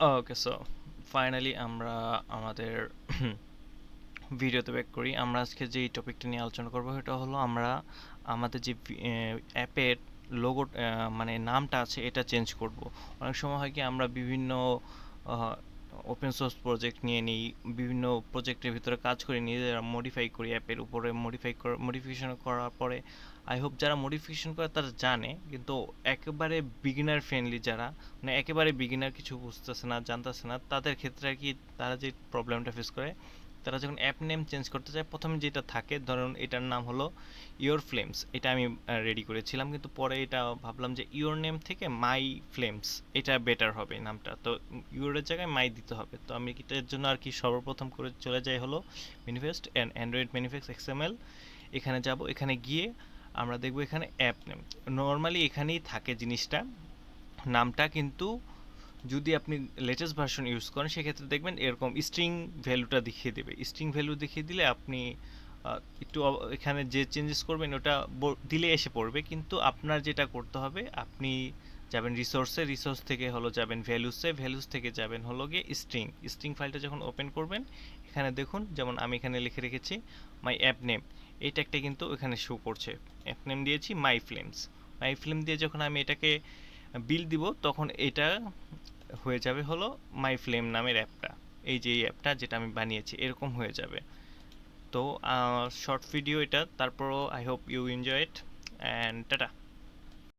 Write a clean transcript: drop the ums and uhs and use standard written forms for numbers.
ওকে, so finally আমরা আমাদের ভিডিওতে ব্যাক করি। আমরা আজকে যে টপিকটা নিয়ে আলোচনা করব সেটা হলো আমরা আমাদের যে অ্যাপের লোগো মানে নামটা আছে এটা চেঞ্জ করব। অনেক সময় হয় কি আমরা বিভিন্ন ওপেন সোর্স প্রজেক্ট নিয়ে নিই, বিভিন্ন প্রজেক্টের ভিতরে কাজ করে নিজেরা মডিফাই করি, অ্যাপের উপরে মডিফিকেশন করার পরে আই হোপ যারা মডিফিকেশন করে তারা জানে, কিন্তু একেবারে বিগিনার ফ্রেন্ডলি যারা, মানে একেবারে বিগিনার, কিছু বুঝতেছে না জানতেছে না, তাদের ক্ষেত্রে আর কি তারা যে প্রবলেমটা ফেস করে, তারা যখন অ্যাপ নেম চেঞ্জ করতে চায় প্রথমে যেটা থাকে, ধরুন এটার নাম হলো ইওর ফ্লেমস, এটা আমি রেডি করেছিলাম, কিন্তু পরে এটা ভাবলাম যে ইওর নেম থেকে মাই ফ্লেমস এটা বেটার হবে নামটা, তো ইওরের জায়গায় মাই দিতে হবে। তো আমি এটার জন্য আর কি সর্বপ্রথম করে চলে যাই হলো manifest and Android manifest XML, এখানে যাব, এখানে গিয়ে আমরা দেখব এখানে অ্যাপ নেম। নর্মালি এখানেই থাকে জিনিসটা, নামটা, কিন্তু যদি আপনি লেটেস্ট ভার্সন ইউজ করেন সেক্ষেত্রে দেখবেন এরকম স্ট্রিং ভ্যালুটা দেখিয়ে দেবে। স্ট্রিং ভ্যালু দেখিয়ে দিলে আপনি একটু এখানে যে চেঞ্জেস করবেন ওটা দিলে এসে পড়বে, কিন্তু আপনার যেটা করতে হবে, আপনি যাবেন রিসোর্সে, রিসোর্স থেকে হলো যাবেন ভ্যালুসে, ভ্যালুস থেকে যাবেন হলো গিয়ে স্ট্রিং, স্ট্রিং ফাইলটা যখন ওপেন করবেন এখানে দেখুন, যেমন আমি এখানে লিখে রেখেছি মাই অ্যাপ নেম, এই ট্যাগটা কিন্তু এখানে শো করছে, অ্যাপ নেম দিয়েছি মাই ফ্লেমস। মাই ফ্লেম দিয়ে যখন আমি এটাকে বিল দিব তখন এটা হয়ে যাবে হলো মাই ফ্লেম নামের অ্যাপটা, এই যে এই অ্যাপটা যেটা আমি বানিয়েছি এরকম হয়ে যাবে। তো শর্ট ভিডিও এটা, তারপরও I hope you enjoy it and tata.